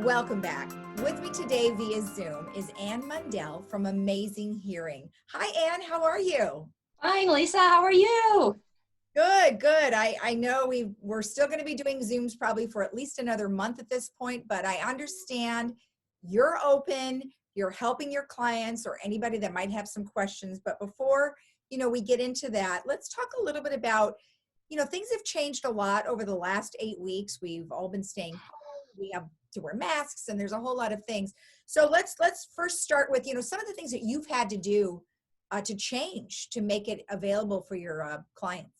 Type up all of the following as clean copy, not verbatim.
Welcome back. With me today via Zoom is Ann Mundell from Amazing Hearing. Hi, Ann. How are you? Fine, Lisa. How are you? Good, good. I know we're still going to be doing Zooms probably for at least another month at this point, but I understand you're open, you're helping your clients or anybody that might have some questions. But before, we get into that, let's talk a little bit about, things have changed a lot over the last 8 weeks. We've all been staying home. We have to wear masks and there's a whole lot of things. So let's first start with, some of the things that you've had to do to change to make it available for your clients.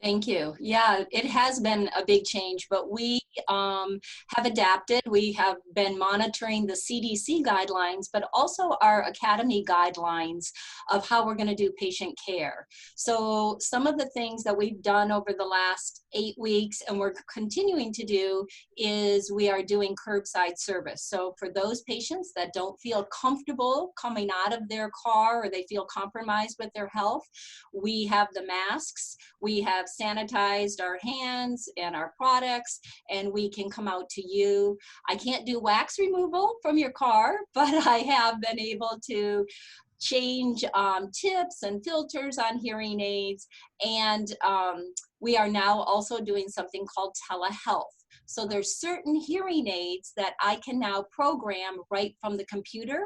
Thank you. Yeah, it has been a big change, but we have adapted. We have been monitoring the CDC guidelines, but also our academy guidelines of how we're going to do patient care. So some of the things that we've done over the last 8 weeks and we're continuing to do is we are doing curbside service. So for those patients that don't feel comfortable coming out of their car or they feel compromised with their health, we have the masks, we have sanitized our hands and our products, and we can come out to you. I can't do wax removal from your car, but I have been able to change tips and filters on hearing aids, and we are now also doing something called telehealth. So there's certain hearing aids that I can now program right from the computer,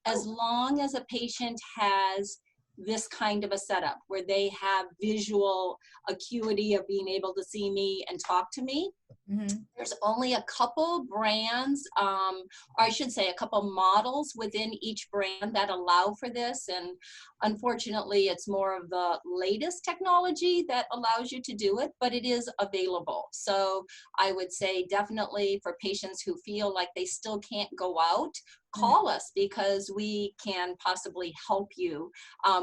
as long as a patient has this kind of a setup where they have visual acuity of being able to see me and talk to me. Mm-hmm. There's only a couple brands, or I should say a couple models within each brand that allow for this. And unfortunately, it's more of the latest technology that allows you to do it, but it is available. So I would say definitely for patients who feel like they still can't go out, call us because we can possibly help you.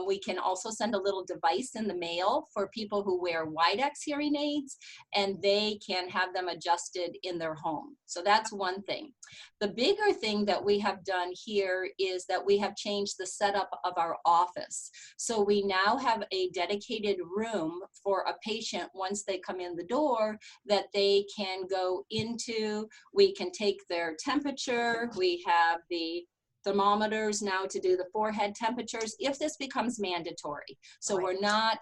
We can also send a little device in the mail for people who wear Widex hearing aids, and they can have them adjusted in their home. So that's one thing. The bigger thing that we have done here is that we have changed the setup of our office. So we now have a dedicated room for a patient once they come in the door that they can go into. We can take their temperature. We have the thermometers now to do the forehead temperatures if this becomes mandatory. So we're not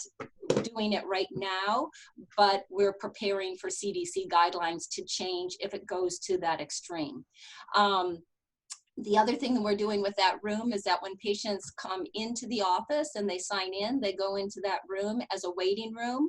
doing it right now, but we're preparing for CDC guidelines to change if it goes to that extreme. The other thing that we're doing with that room is that when patients come into the office and they sign in, they go into that room as a waiting room,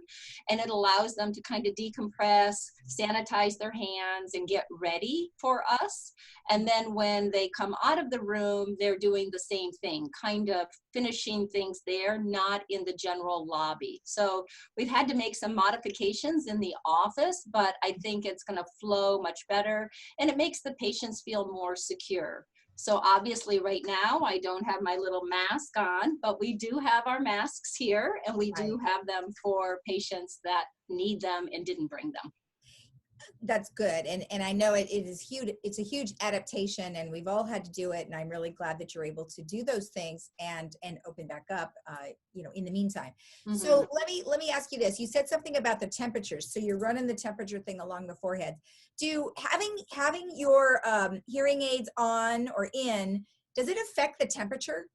and it allows them to kind of decompress, sanitize their hands, and get ready for us. And then when they come out of the room, they're doing the same thing, kind of finishing things there, not in the general lobby. So we've had to make some modifications in the office, but I think it's going to flow much better, and it makes the patients feel more secure. So obviously right now I don't have my little mask on, but we do have our masks here, and we do have them for patients that need them and didn't bring them. That's good. And I know it is huge. It's a huge adaptation, and we've all had to do it. And I'm really glad that you're able to do those things and open back up, in the meantime. Mm-hmm. So let me ask you this. You said something about the temperatures. So you're running the temperature thing along the forehead. Having your hearing aids on or in, does it affect the temperature?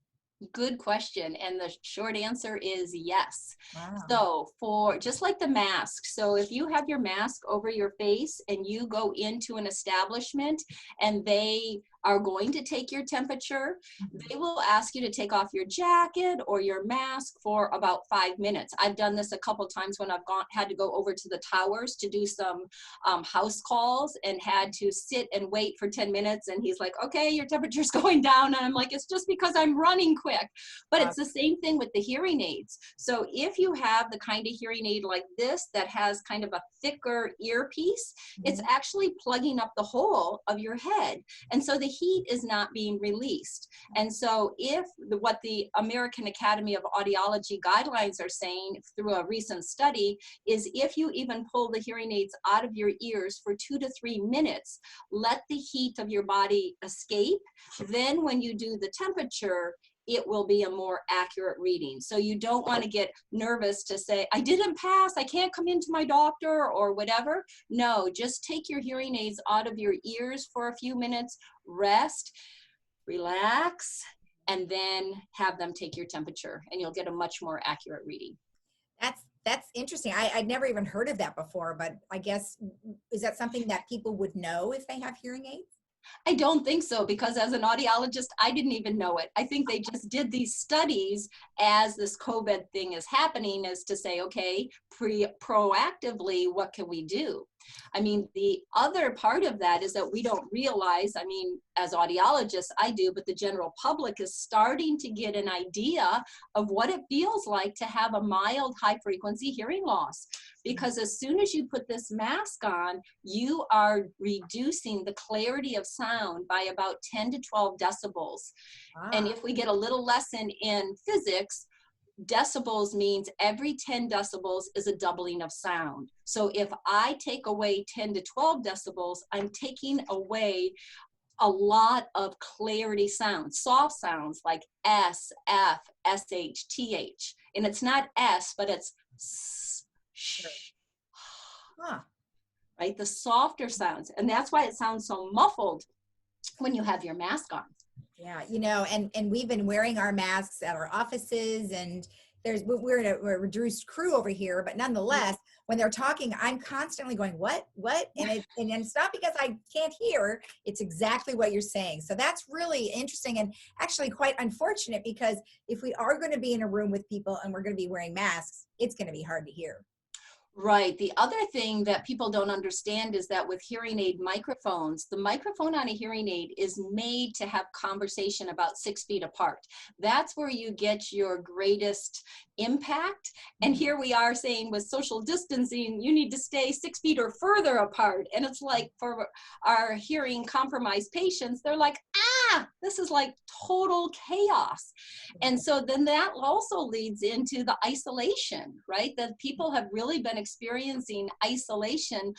Good question. And the short answer is yes. Wow. So for just like the mask, so if you have your mask over your face and you go into an establishment and they are going to take your temperature, they will ask you to take off your jacket or your mask for about 5 minutes. I've done this a couple times when I've had to go over to the towers to do some house calls and had to sit and wait for 10 minutes. And he's like, okay, your temperature's going down. And I'm like, it's just because I'm running quick. But it's the same thing with the hearing aids. So if you have the kind of hearing aid like this that has kind of a thicker earpiece, it's actually plugging up the hole of your head. And so the heat is not being released. And so what the American Academy of Audiology guidelines are saying through a recent study is if you even pull the hearing aids out of your ears for 2 to 3 minutes, let the heat of your body escape. Then when you do the temperature, it will be a more accurate reading. So you don't want to get nervous to say, I didn't pass, I can't come into my doctor or whatever. No, just take your hearing aids out of your ears for a few minutes, rest, relax, and then have them take your temperature, and you'll get a much more accurate reading. That's interesting. I'd never even heard of that before, but I guess, is that something that people would know if they have hearing aids? I don't think so, because as an audiologist, I didn't even know it. I think they just did these studies as this COVID thing is happening, as to say, okay, proactively, what can we do? I mean, the other part of that is that we don't realize, I mean, as audiologists, I do, but the general public is starting to get an idea of what it feels like to have a mild high frequency hearing loss. Because as soon as you put this mask on, you are reducing the clarity of sound by about 10 to 12 decibels. And if we get a little lesson in physics, decibels means every 10 decibels is a doubling of sound. So if I take away 10 to 12 decibels, I'm taking away a lot of clarity sounds, soft sounds like S, F, SH, TH. And it's not S, but it's S, sh, right? The softer sounds. And that's why it sounds so muffled when you have your mask on. Yeah, you know, and we've been wearing our masks at our offices, and we're in a reduced crew over here, but nonetheless, when they're talking, I'm constantly going, what? And it's not because I can't hear, it's exactly what you're saying. So that's really interesting and actually quite unfortunate, because if we are going to be in a room with people and we're going to be wearing masks, it's going to be hard to hear. Right. The other thing that people don't understand is that with hearing aid microphones, the microphone on a hearing aid is made to have conversation about 6 feet apart. That's where you get your greatest impact. And here we are saying with social distancing, you need to stay 6 feet or further apart. And it's like for our hearing compromised patients, they're like, this is like total chaos. And so then that also leads into the isolation, right? That people have really been experiencing isolation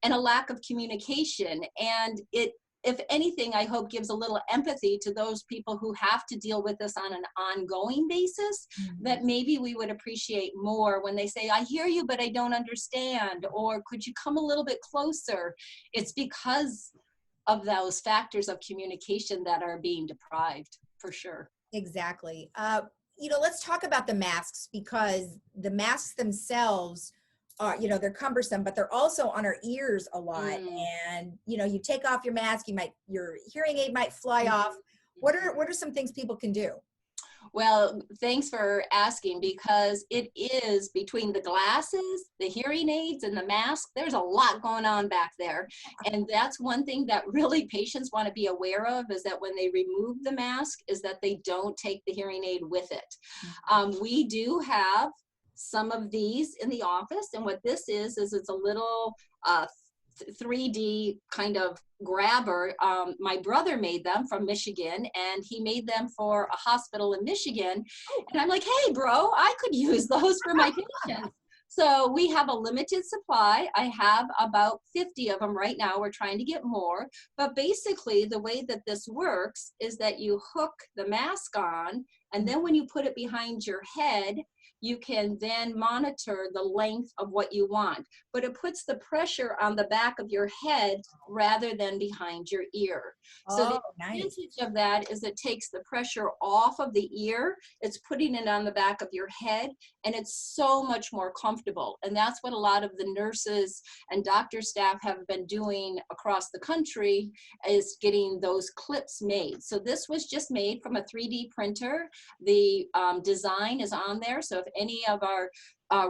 and a lack of communication. And it, if anything, I hope gives a little empathy to those people who have to deal with this on an ongoing basis, that maybe we would appreciate more when they say, I hear you, but I don't understand, or could you come a little bit closer? It's because of those factors of communication that are being deprived, for sure. Exactly. You know, let's talk about the masks, because the masks themselves are, you know, they're cumbersome, but they're also on our ears a lot. And, you know, you take off your mask, your hearing aid might fly off. What are some things people can do? Well, thanks for asking, because it is between the glasses, the hearing aids, and the mask, there's a lot going on back there. And that's one thing that really patients want to be aware of, is that when they remove the mask, is that they don't take the hearing aid with it. We do have some of these in the office, and what this is it's a little 3D kind of grabber. My brother made them from Michigan, and he made them for a hospital in Michigan. And I'm like, hey, bro, I could use those for my patients. So we have a limited supply. I have about 50 of them right now. We're trying to get more. But basically, the way that this works is that you hook the mask on, and then when you put it behind your head, you can then monitor the length of what you want. But it puts the pressure on the back of your head rather than behind your ear. So the advantage of that is it takes the pressure off of the ear. It's putting it on the back of your head, and it's so much more comfortable. And that's what a lot of the nurses and doctor staff have been doing across the country, is getting those clips made. So this was just made from a 3D printer. The design is on there. So if any of our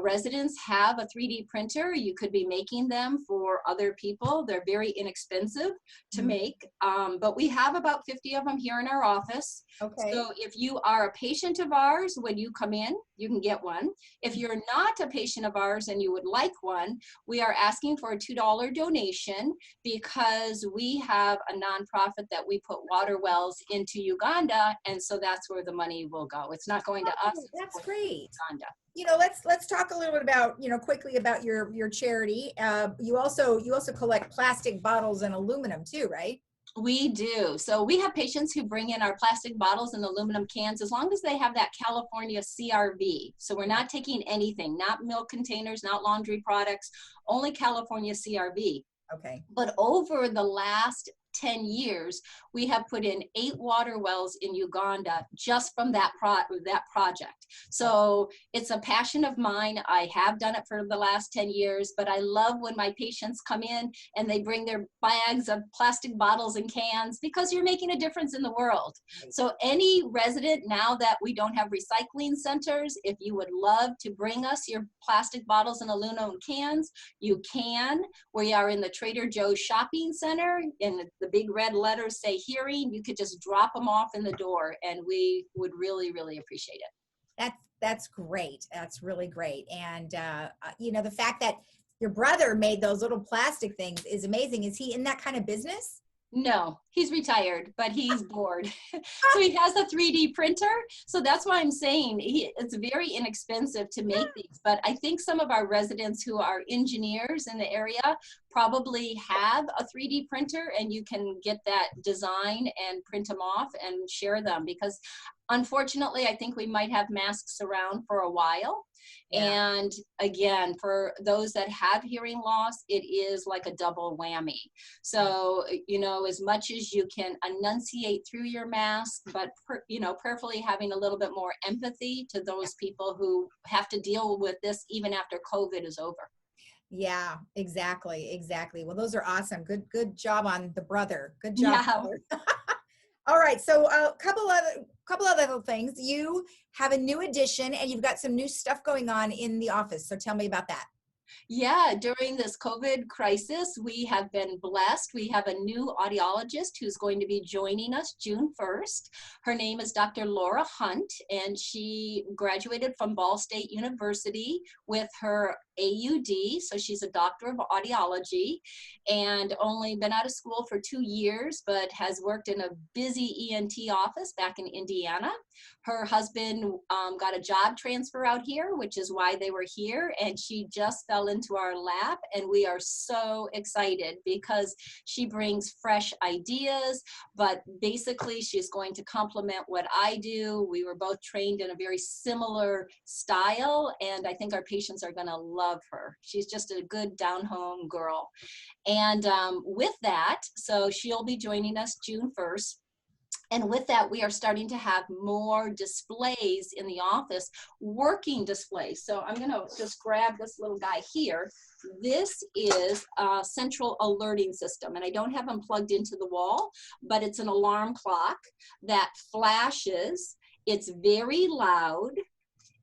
residents have a 3D printer, you could be making them for other people. They're very inexpensive to make, but we have about 50 of them here in our office. Okay. So if you are a patient of ours, when you come in, you can get one. If you're not a patient of ours and you would like one, we are asking for a $2 donation, because we have a nonprofit that we put water wells into Uganda, and so that's where the money will go. It's not going to us. That's great. Uganda. You know, let's talk a little bit about, you know, quickly about your charity. You also collect plastic bottles and aluminum too, right? We do. So we have patients who bring in our plastic bottles and aluminum cans as long as they have that California CRV. So we're not taking anything, not milk containers, not laundry products, only California CRV. Okay. But over the last 10 years, we have put in 8 water wells in Uganda just from that project. So it's a passion of mine. I have done it for the last 10 years, but I love when my patients come in and they bring their bags of plastic bottles and cans because you're making a difference in the world. So any resident, now that we don't have recycling centers, if you would love to bring us your plastic bottles and aluminum cans, you can. We are in the Trader Joe's shopping center, and the big red letters say hearing. You could just drop them off in the door and we would really, really appreciate it. That's great. That's really great. And, you know, the fact that your brother made those little plastic things is amazing. Is he in that kind of business? No, he's retired, but he's bored. So he has a 3D printer. So that's why I'm saying it's very inexpensive to make these. But I think some of our residents who are engineers in the area probably have a 3D printer, and you can get that design and print them off and share them, because unfortunately, I think we might have masks around for a while. Yeah. And again, for those that have hearing loss, it is like a double whammy. So, you know, as much as you can enunciate through your mask, but, you know, prayerfully having a little bit more empathy to those people who have to deal with this even after COVID is over. Yeah, exactly. Exactly. Well, those are awesome. Good job on the brother. Good job. Yeah. All right. So a couple other little things. You have a new addition and you've got some new stuff going on in the office. So tell me about that. Yeah, during this COVID crisis, we have been blessed. We have a new audiologist who's going to be joining us June 1st. Her name is Dr. Laura Hunt, and she graduated from Ball State University with her AUD, so she's a doctor of audiology, and only been out of school for 2 years, but has worked in a busy ENT office back in Indiana. Her husband got a job transfer out here, which is why they were here, and she just fell into our lap, and we are so excited because she brings fresh ideas, but basically she's going to complement what I do. We were both trained in a very similar style, and I think our patients are going to love her. She's just a good down-home girl. And with that, so she'll be joining us June 1st. And with that, we are starting to have more displays in the office, working displays. So I'm going to just grab this little guy here. This is a central alerting system, and I don't have them plugged into the wall, but it's an alarm clock that flashes. It's very loud.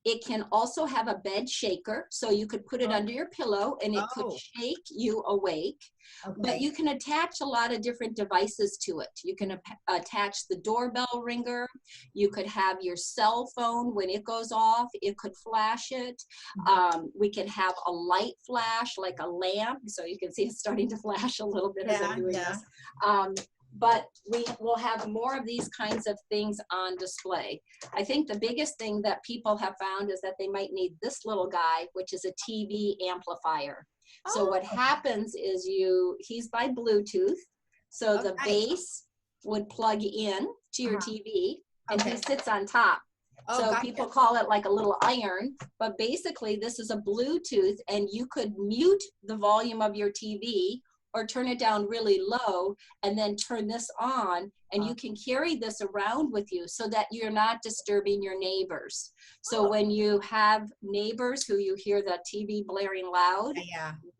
It can also have a bed shaker, so you could put it under your pillow and it could shake you awake. Okay. But you can attach a lot of different devices to it. You can attach the doorbell ringer. You could have your cell phone. When it goes off, it could flash it. We can have a light flash, like a lamp. So you can see it's starting to flash a little bit as I'm doing this. But we will have more of these kinds of things on display. I think the biggest thing that people have found is that they might need this little guy, which is a TV amplifier. So what happens is he's by Bluetooth. So the base would plug in to your TV, and he sits on top. So people call it like a little iron, but basically this is a Bluetooth, and you could mute the volume of your TV or turn it down really low and then turn this on, and you can carry this around with you so that you're not disturbing your neighbors. So when you have neighbors who you hear the TV blaring loud,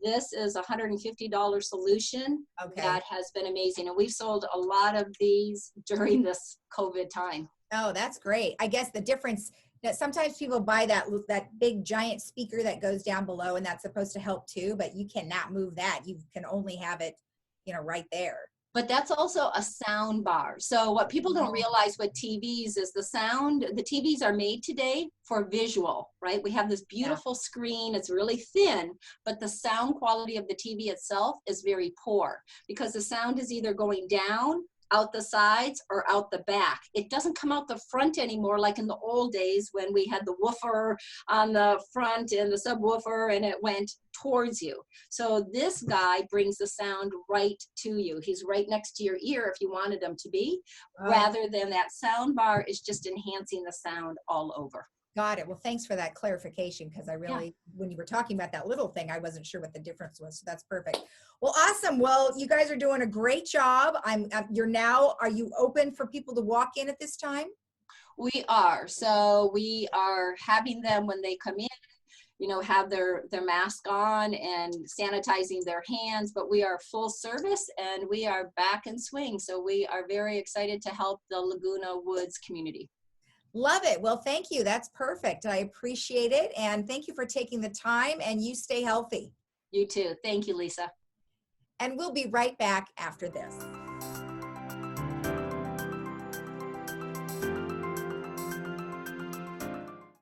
this is a $150 solution that has been amazing. And we've sold a lot of these during this COVID time. Oh, that's great. I guess the difference that sometimes people buy that big giant speaker that goes down below, and that's supposed to help too, but you cannot move that. You can only have it, you know, right there. But that's also a sound bar. So what people don't realize with TVs is the TVs are made today for visual, right? We have this beautiful screen, it's really thin, but the sound quality of the TV itself is very poor because the sound is either going down, out the sides or out the back. It doesn't come out the front anymore like in the old days when we had the woofer on the front and the subwoofer and it went towards you. So this guy brings the sound right to you. He's right next to your ear if you wanted him to be, rather than that sound bar is just enhancing the sound all over. Got it. Well, thanks for that clarification, because I really, when you were talking about that little thing, I wasn't sure what the difference was. So that's perfect. Well, awesome. Well, you guys are doing a great job. Are you open for people to walk in at this time? We are. So we are having them when they come in, you know, have their mask on and sanitizing their hands, but we are full service and we are back in swing. So we are very excited to help the Laguna Woods community. Love it. Well, thank you. That's perfect. I appreciate it. And thank you for taking the time, and you stay healthy. You too. Thank you, Lisa. And we'll be right back after this.